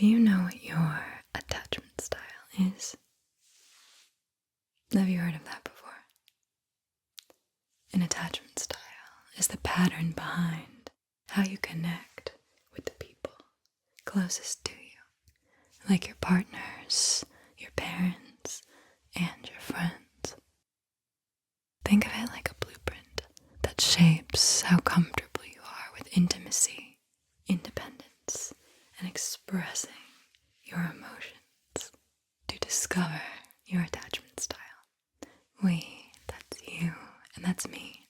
Do you know what your attachment style is? Have you heard of that before? An attachment style is the pattern behind how you connect with the people closest to you, like your partners, your parents, and your friends. Think of it like a blueprint that shapes how comfortable you are with intimacy, independence, and expressing your emotions. To discover your attachment style, we, that's you and that's me,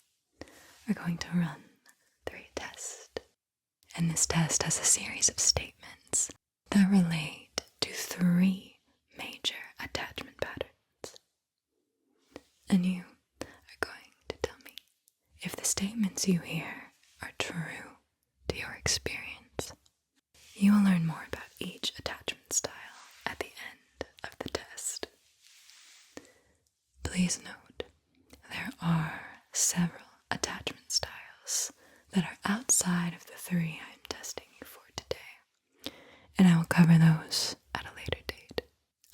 are going to run through a test. And this test has a series of statements that relate to 3 major attachment patterns. And you are going to tell me if the statements you hear are true to your experience. You will learn more about each attachment style at the end of the test. Please note, there are several attachment styles that are outside of the 3 I'm testing you for today, and I will cover those at a later date.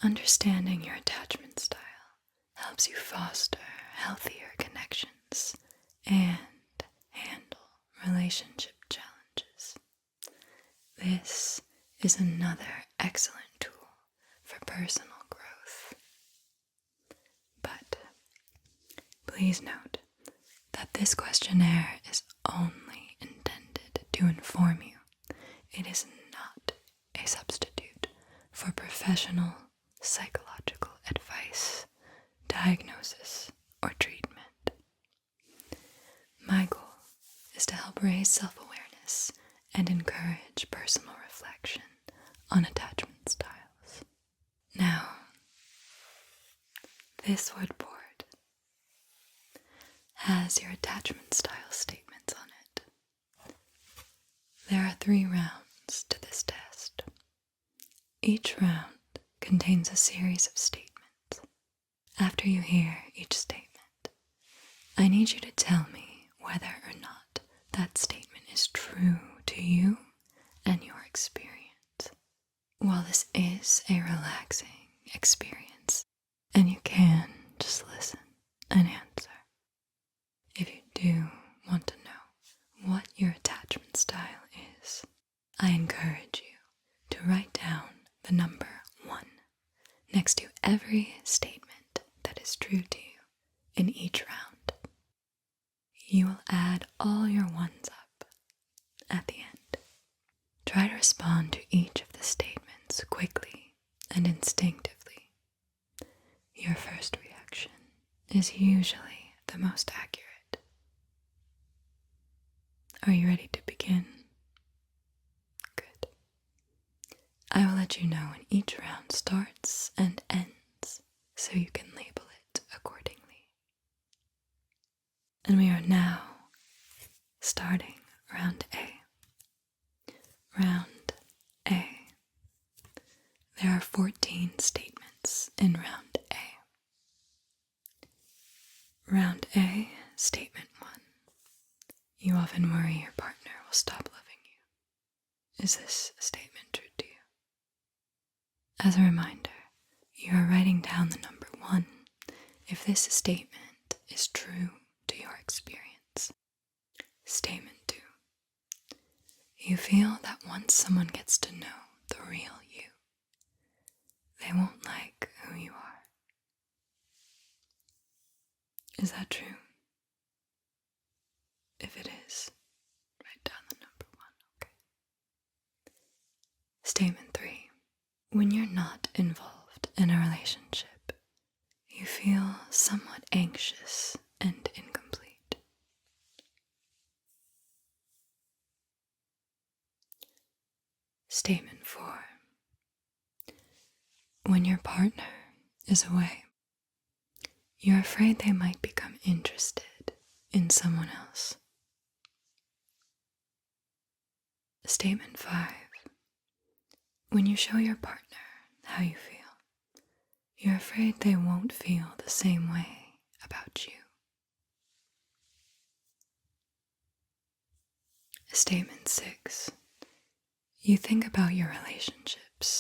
Understanding your attachment style helps you foster healthier connections and handle relationship challenges. This is another excellent tool for personal growth. But please note that this questionnaire is only intended to inform you. It is not a substitute for professional psychological advice, diagnosis, or treatment. My goal is to help raise self-awareness and encourage personal reflection on attachment styles. Now, this wood board has your attachment style statements on it. There are 3 rounds to this test. Each round contains a series of statements. After you hear each statement, I need you to tell me whether or not that statement is true to you and your experience. While this is a relaxing experience, and you can just listen and answer, if you do want to know what your attachment style is, I encourage you to write down the number 1 next to every statement that is true to you in each round. You will add all your ones up at the end. Try to respond to each of the statements quickly and instinctively. Your first reaction is usually the most accurate. Are you ready to begin? Good. I will let you know when each round starts and ends so you can label it accordingly. And we are now starting round A. Round A. There are 14 statements in round A. Round A, statement 1. You often worry your partner will stop loving you. Is this statement true to you? As a reminder, you are writing down the number 1 if this statement is true to your experience. Statement 2. You feel that once someone gets to know the real you, they won't like who you are. Is that true? If it is, write down the number 1, okay? Statement 3. When you're not involved in a relationship, you feel somewhat anxious and incomplete. Statement 4. When your partner is away, you're afraid they might become interested in someone else. Statement 5. When you show your partner how you feel, you're afraid they won't feel the same way about you. Statement 6. You think about your relationships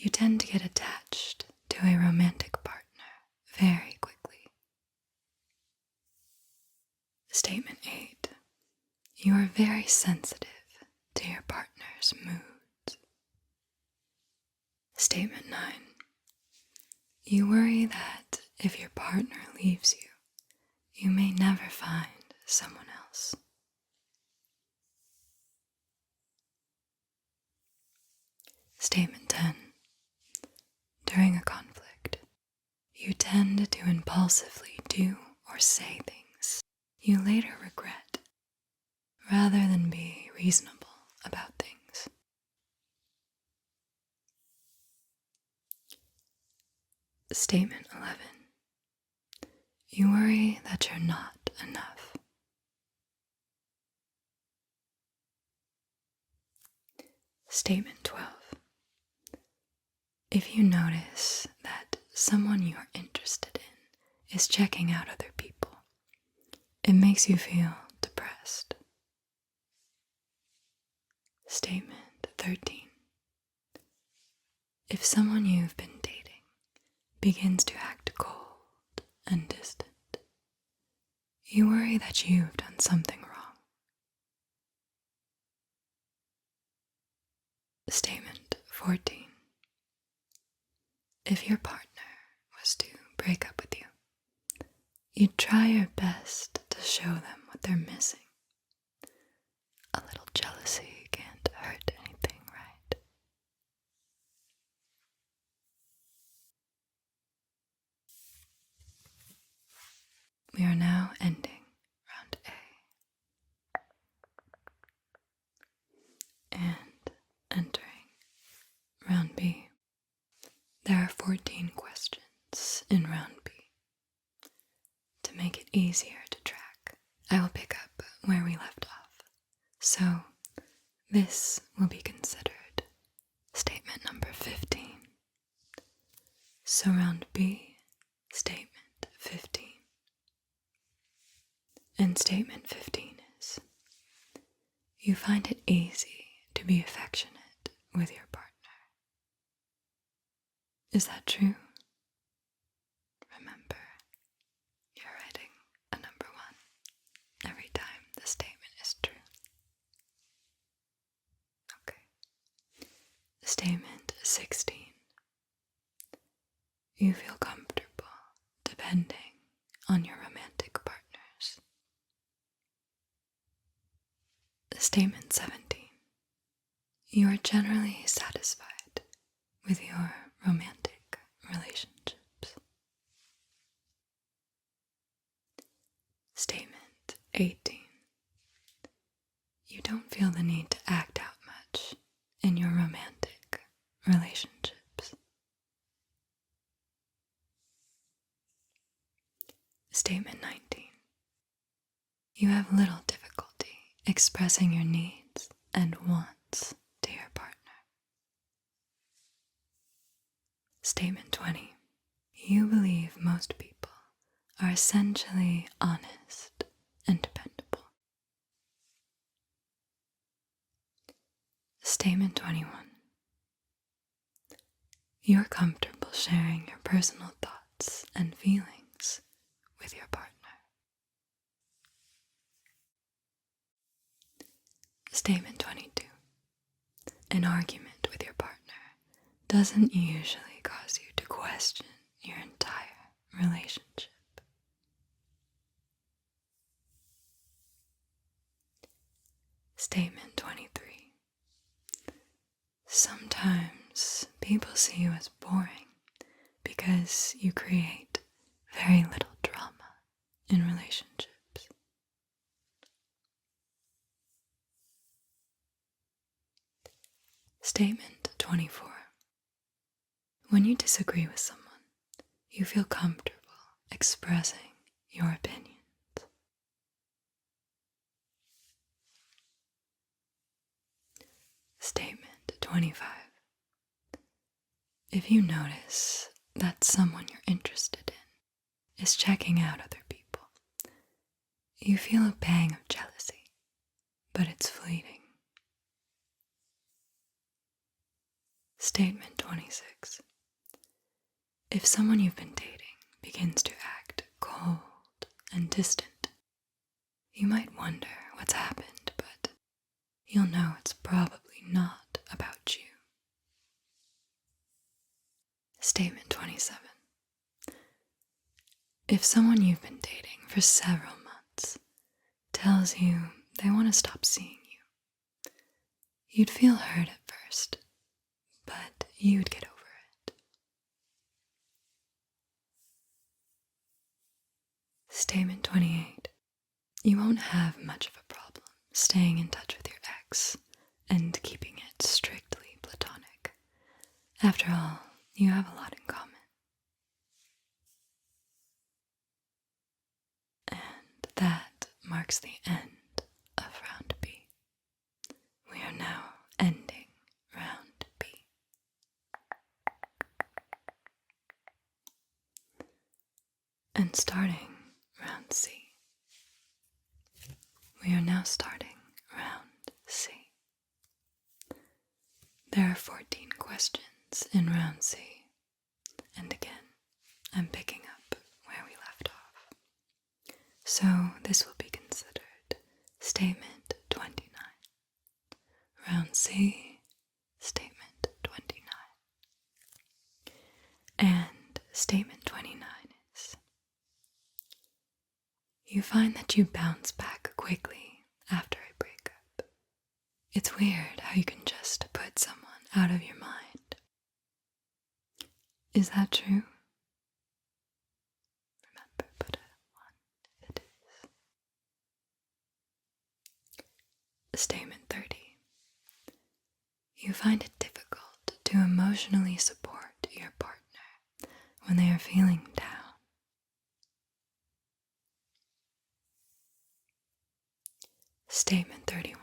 You tend to get attached to a romantic partner very quickly. Statement 8. You are very sensitive to your partner's moods. Statement 9. You worry that if your partner leaves you, you may never find someone else. Statement 10. During a conflict, you tend to impulsively do or say things you later regret, rather than be reasonable about things. Statement 11. You worry that you're not enough. Statement 12. If you notice that someone you're interested in is checking out other people, it makes you feel depressed. Statement 13. If someone you've been dating begins to act cold and distant, you worry that you've done something wrong. Statement 14. If your partner was to break up with you, you'd try your best to show them what they're missing. A little jealousy can't hurt anything, right? We are now ending round A and entering round B. There are 14 questions in round B. To make it easier to track, I will pick up where we left off. So, this will be considered statement number 15. So round B, statement 15. And statement 15 is, you find it easy to be affectionate with your partner. Is that true? Remember, you're writing a number 1 every time the statement is true. Okay. Statement 16. You feel comfortable depending on your romantic partners. Statement 17. You are generally satisfied with your romantic relationships. Statement 18. You don't feel the need to act out much in your romantic relationships. Statement 19. You have little difficulty expressing your needs and wants to your partner. Statement 20. You believe most people are essentially honest and dependable. Statement 21. You're comfortable sharing your personal thoughts and feelings with your partner. Statement 22. An argument with your partner doesn't usually cause you to question your entire relationship. Statement 23. Sometimes people see you as boring because you create very little drama in relationships. Statement 24. When you disagree with someone, you feel comfortable expressing your opinions. Statement 25. If you notice that someone you're interested in is checking out other people, you feel a pang of jealousy, but it's fleeting. Statement 26. If someone you've been dating begins to act cold and distant, you might wonder what's happened, but you'll know it's probably not about you. Statement 27. If someone you've been dating for several months tells you they want to stop seeing you, you'd feel hurt at first, but you'd get over it. Statement 28. You won't have much of a problem staying in touch with your ex and keeping it strictly platonic. After all, you have a lot in common. And that marks the end of round B. We are now ending round B. And starting round C. We are now starting round C. There are 14 questions in round C, and again, I'm picking up where we left off. So this will be considered statement 29. Round C, statement 29. And statement 29 is: you find that you bounce back quickly after a breakup. It's weird how you can just put someone out of your mind. Is that true? Remember, put a 1 if it is. Statement 30. You find it difficult to emotionally support your partner when they are feeling down. Statement 31.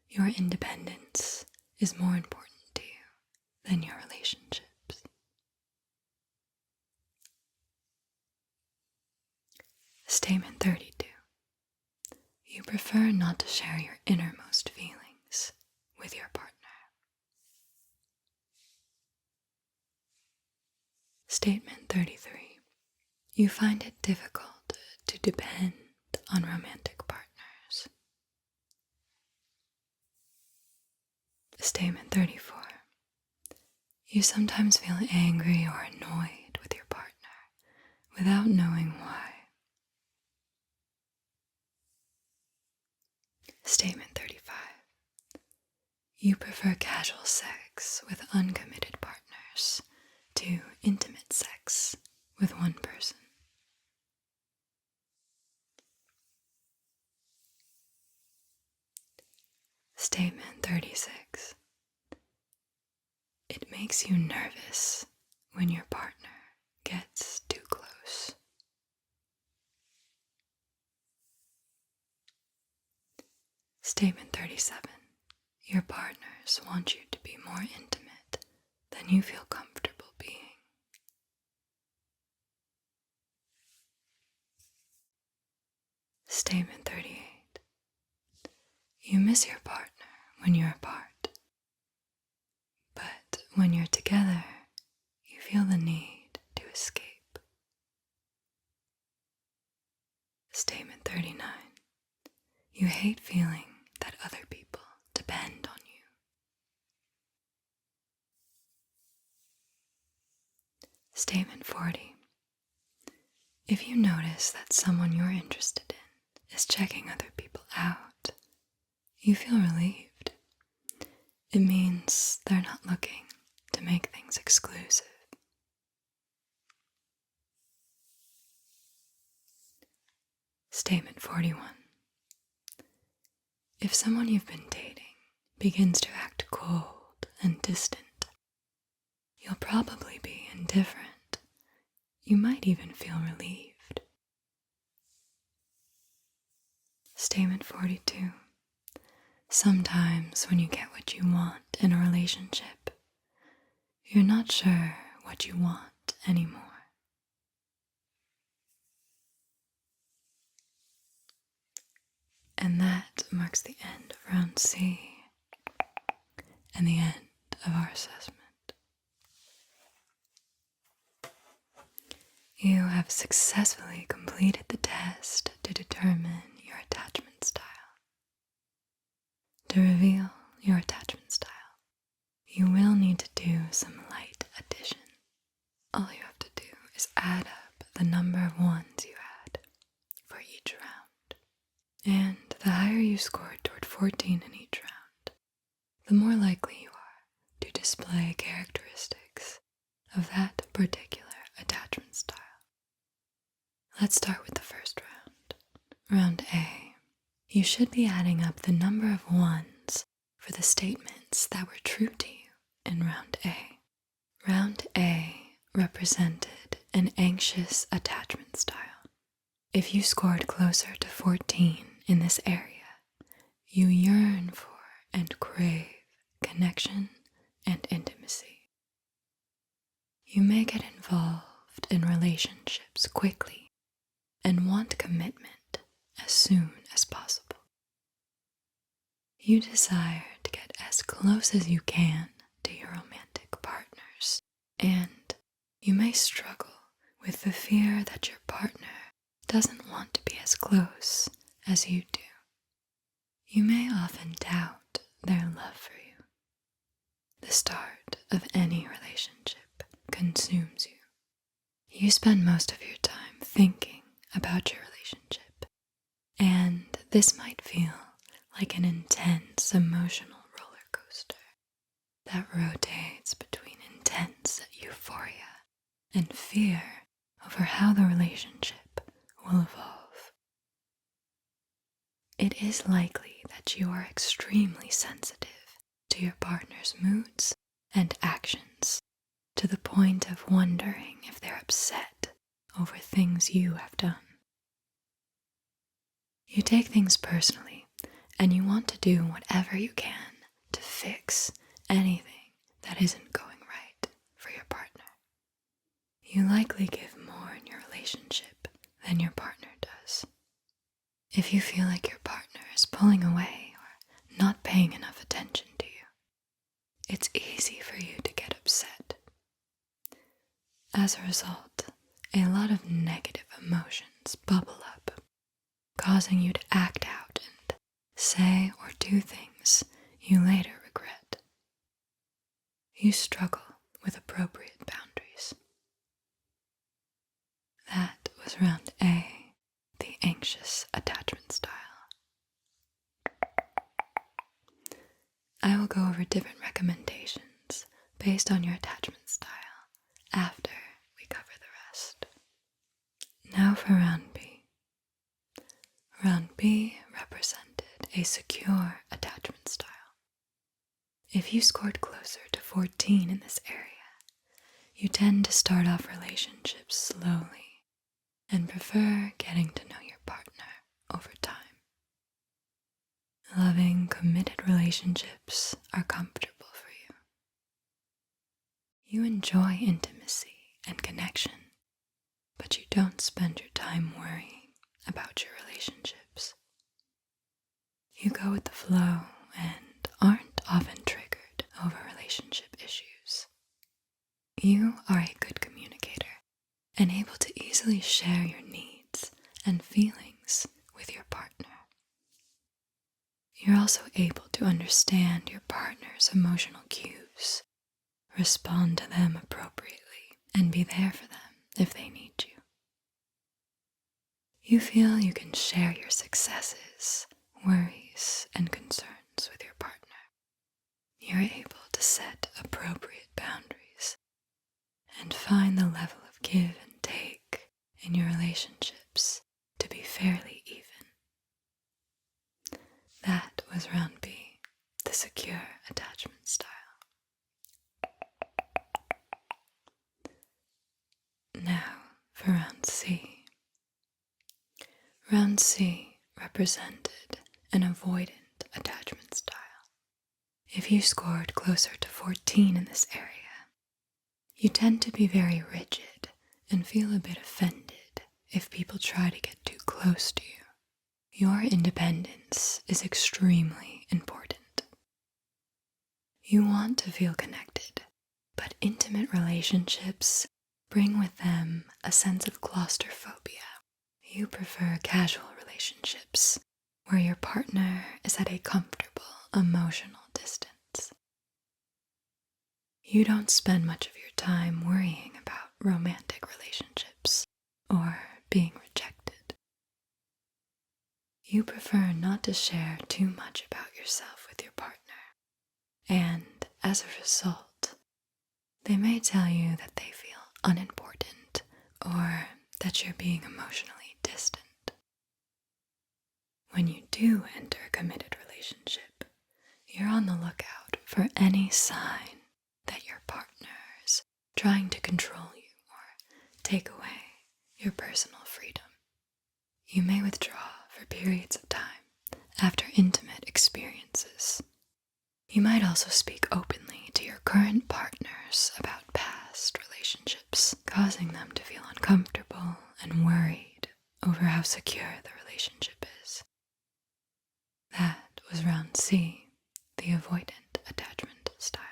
Your independence is more important to you than your relationships. Statement 32. You prefer not to share your innermost feelings with your partner. Statement 33. You find it difficult to depend on romantic partners. Statement 34. You sometimes feel angry or annoyed with your partner without knowing why. Statement 35. You prefer casual sex with uncommitted partners to intimate sex with one person. Statement 36. It makes you nervous when your partner gets too close. Statement 37. Your partners want you to be more intimate than you feel comfortable being. Statement 38. You miss your partner when you're apart, but when you're together, you feel the need to escape. Statement 39. You hate feeling that other people depend on you. Statement 40. If you notice that someone you're interested in is checking other people out, you feel relieved. It means they're not looking to make things exclusive. Statement 41. If someone you've been dating begins to act cold and distant, you'll probably be indifferent. You might even feel relieved. Statement 42. Sometimes when you get what you want in a relationship, you're not sure what you want anymore. And that marks the end of round C and the end of our assessment. You have successfully completed the test to determine your attachment style. To reveal your attachment style, you will need to do some light addition. All you have to do is add up the number of ones you had for each round. And the higher you scored toward 14 in each round, the more likely you are to display characteristics of that particular attachment style. Let's start with the first round. Round A. You should be adding up the number of ones for the statements that were true to you in round A. Round A represented an anxious attachment style. If you scored closer to 14 in this area, you yearn for and crave connection and intimacy. You may get involved in relationships quickly and want commitment as soon as possible. You desire to get as close as you can to your romantic partners, and you may struggle with the fear that your partner doesn't want to be as close as you do. You may often doubt their love for you. The start of any relationship consumes you. You spend most of your time thinking about your relationship, and this might feel like an intense emotional roller coaster that rotates between intense euphoria and fear over how the relationship will evolve. It is likely that you are extremely sensitive to your partner's moods and actions, to the point of wondering if they're upset over things you have done. You take things personally, and you want to do whatever you can to fix anything that isn't going right for your partner. You likely give more in your relationship than your partner does. If you feel like your partner is pulling away or not paying enough attention to you, it's easy for you to get upset. As a result, a lot of negative emotions bubble up, causing you to act out and say or do things you later regret. You struggle with appropriate boundaries. That was round A, the anxious attachment style. I will go over different recommendations based on your attachment style after we cover the rest. Now for round B. Round B represented a secure attachment style. If you scored closer to 14 in this area, you tend to start off relationships slowly and prefer getting to know your partner over time. Loving, committed relationships are comfortable for you. You enjoy intimacy and connection, but you don't spend your time worrying about your relationships. You go with the flow and aren't often triggered over relationship issues. You are a good communicator and able to easily share your needs and feelings with your partner. You're also able to understand your partner's emotional cues, respond to them appropriately, and be there for them if they need you. You feel you can share your successes, worries, and concerns with your partner. You're able to set appropriate boundaries and find the level of give and take in your relationships to be fairly even. That was round B, the secure attachment style. Now for round C. Round C represented an avoidant attachment style. If you scored closer to 14 in this area, you tend to be very rigid and feel a bit offended if people try to get too close to you. Your independence is extremely important. You want to feel connected, but intimate relationships bring with them a sense of claustrophobia. You prefer casual relationships where your partner is at a comfortable emotional distance. You don't spend much of your time worrying about romantic relationships or being rejected. You prefer not to share too much about yourself with your partner, and as a result, they may tell you that they feel unimportant or that you're being emotionally distant. When you do enter a committed relationship, you're on the lookout for any sign that your partner is trying to control you or take away your personal freedom. You may withdraw for periods of time after intimate experiences. You might also speak openly to your current partners about past relationships, causing them to feel uncomfortable and worried over how secure the relationship is. That was round C, the avoidant attachment style.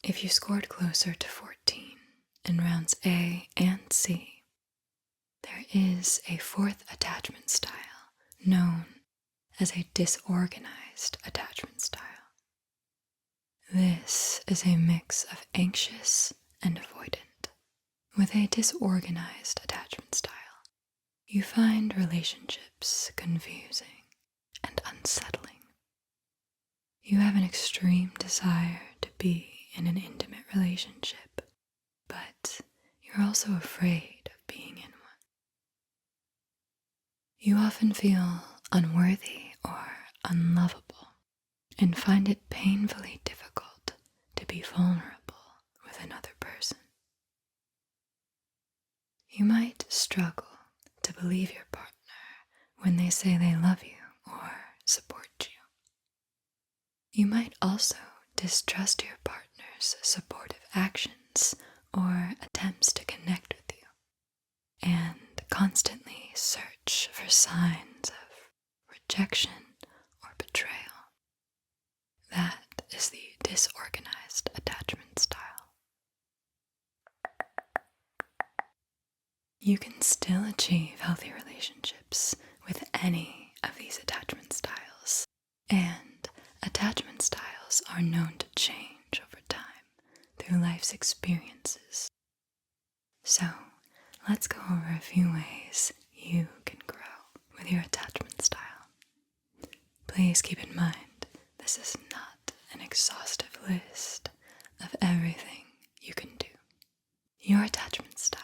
If you scored closer to 14 in rounds A and C, there is a fourth attachment style known as a disorganized attachment style. This is a mix of anxious and avoidant. With a disorganized attachment style, you find relationships confusing and unsettling. You have an extreme desire to be in an intimate relationship, but you're also afraid of being in one. You often feel unworthy or unlovable and find it painfully difficult to be vulnerable with another person. You might struggle to believe your partner when they say they love you or support you. You might also distrust your partner's supportive actions or attempts to connect with you, and constantly search for signs of rejection or betrayal. That is the disorganized attachment style. You can still achieve healthy relationships with any of these attachment styles, and attachment styles are known to change over time through life's experiences. So, let's go over a few ways you can grow with your attachment style. Please keep in mind, this is not an exhaustive list of everything you can do. Your attachment style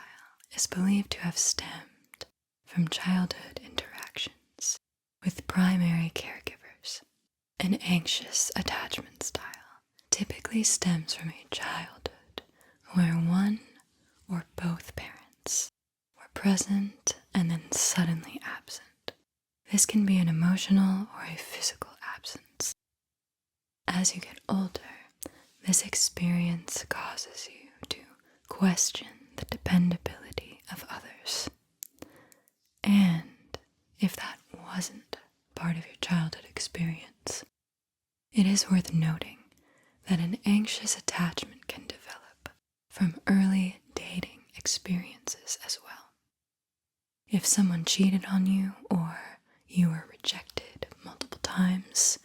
is believed to have stemmed from childhood interactions with primary caregivers. An anxious attachment style typically stems from a childhood where one or both parents were present and then suddenly absent. This can be an emotional or a physical absence. As you get older, this experience causes you to question the dependability of others. And if that wasn't part of your childhood experience, it is worth noting that an anxious attachment can develop from early dating experiences as well. If someone cheated on you or you were rejected multiple times,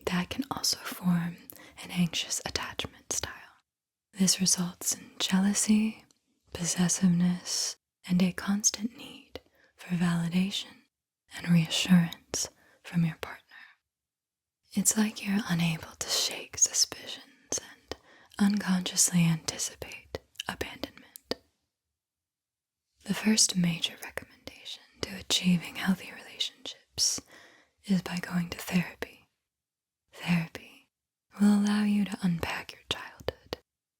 that can also form an anxious attachment style. This results in jealousy, possessiveness, and a constant need for validation and reassurance from your partner. It's like you're unable to shake suspicions and unconsciously anticipate abandonment. The first major recommendation to achieving healthy relationships is by going to therapy. Therapy will allow you to unpack your childhood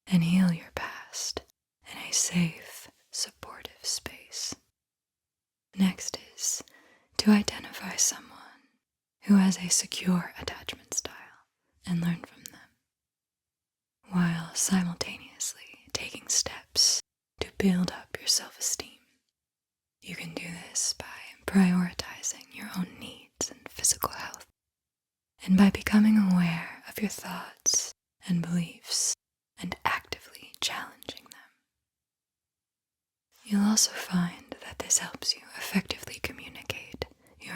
and heal your past in a safe, supportive space. Next is to identify someone who has a secure attachment style and learn from them, while simultaneously taking steps to build up your self-esteem. You can do this by prioritizing your own needs and physical health, and by becoming aware of your thoughts and beliefs and actively challenging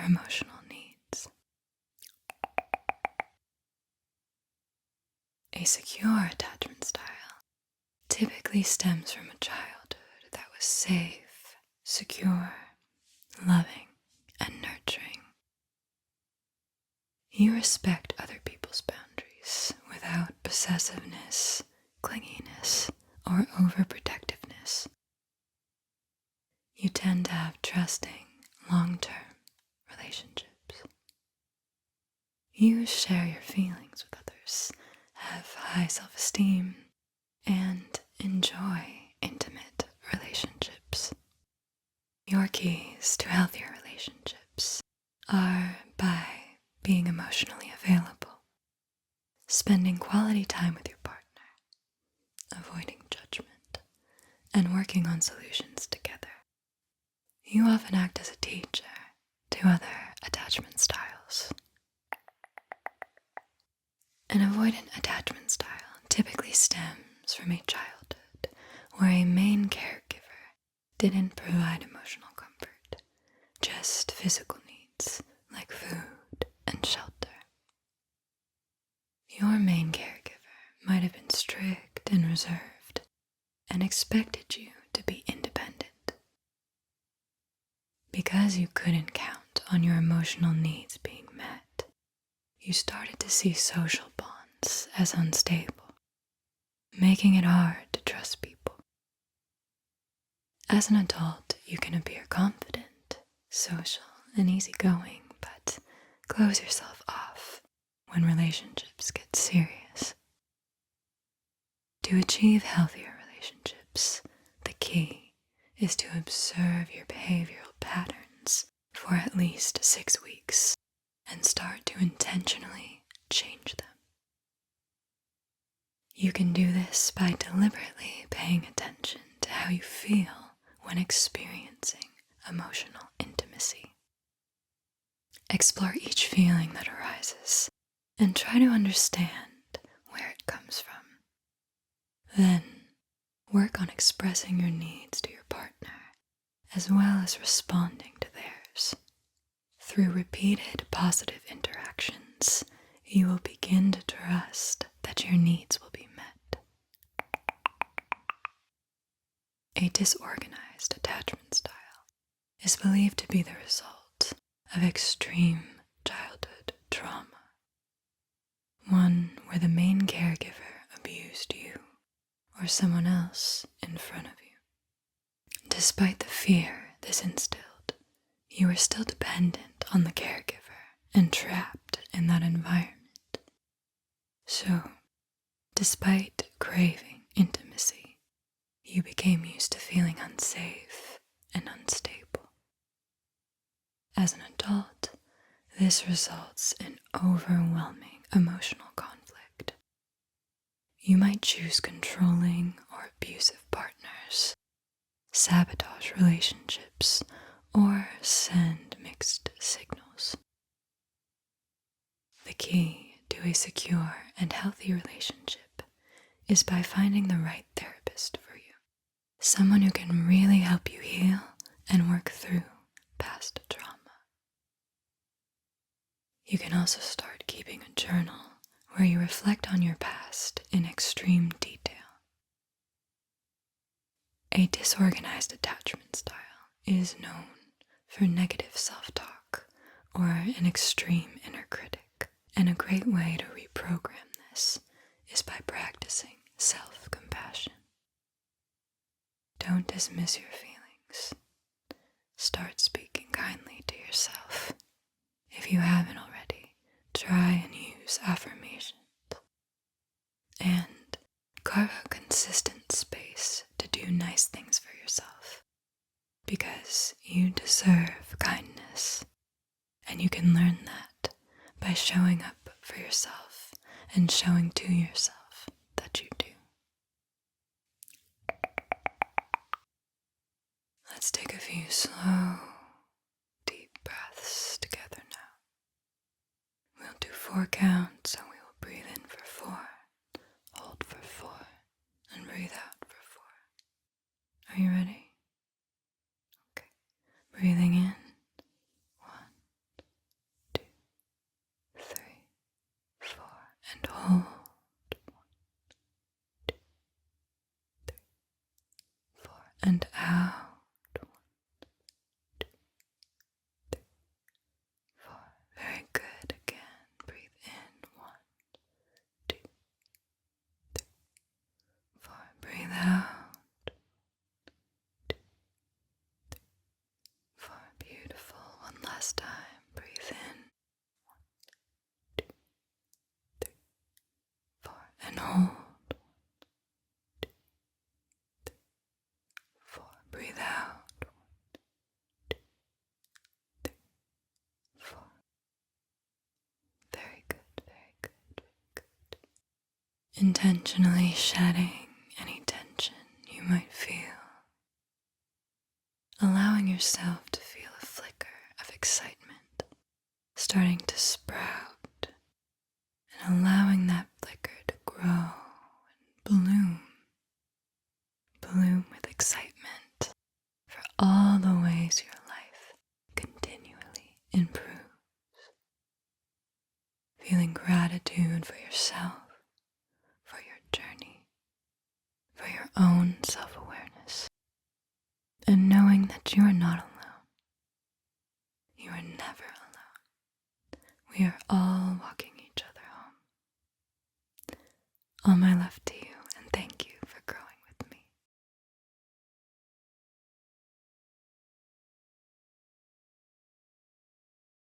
your emotional needs. A secure attachment style typically stems from a childhood that was safe, secure, loving, and nurturing. You respect other people's boundaries without possessiveness, clinginess, or overprotectiveness. You tend to have trusting, long-term relationships. You share your feelings with others, have high self-esteem, and enjoy intimate relationships. Your keys to healthier relationships are by being emotionally available, spending quality time with your partner, avoiding judgment, and working on solutions together. You often act as a teacher to other attachment styles. An avoidant attachment style typically stems from a childhood where a main caregiver didn't provide emotional comfort, just physical needs like food and shelter. Your main caregiver might have been strict and reserved and expected you to be independent. Because you couldn't count on your emotional needs being met, you started to see social bonds as unstable, making it hard to trust people. As an adult, you can appear confident, social, and easygoing, but close yourself off when relationships get serious. To achieve healthier relationships, the key is to observe your behavioral patterns for at least 6 weeks and start to intentionally change them. You can do this by deliberately paying attention to how you feel when experiencing emotional intimacy. Explore each feeling that arises and try to understand where it comes from. Then, work on expressing your needs to your partner as well as responding to theirs. Through repeated positive interactions, you will begin to trust that your needs will be met. A disorganized attachment style is believed to be the result of extreme childhood trauma, one where the main caregiver abused you or someone else in front of you. Despite the fear this instilled, you were still dependent on the caregiver and trapped in that environment. So, despite craving intimacy, you became used to feeling unsafe and unstable. As an adult, this results in overwhelming emotional conflict. You might choose controlling or abusive partners, sabotage relationships, or send mixed signals. The key to a secure and healthy relationship is by finding the right therapist for you, someone who can really help you heal and work through past trauma. You can also start keeping a journal where you reflect on your past in extreme detail. A disorganized attachment style is known for negative self-talk or an extreme inner critic, and a great way to reprogram this is by practicing self-compassion. Don't dismiss your feelings. Start speaking kindly to yourself. If you haven't already, try and use affirmations. And carve out consistent space to do nice things for yourself, because you deserve kindness, and you can learn that by showing up for yourself and showing to yourself that you do. Let's take a few slow, deep breaths together now. We'll do 4 counts, so we will breathe in for 4, hold for 4, and breathe out for 4. Are you ready? Okay. Breathing in, 1, intentionally shedding any tension you might feel, allowing yourself to feel a flicker of excitement starting to sprout, and allowing that flicker to grow and bloom with excitement for all the ways your life continually improves. Feeling gratitude for yourself, for your journey, for your own self-awareness, and knowing that you are not alone. You are never alone. We are all walking each other home. On my left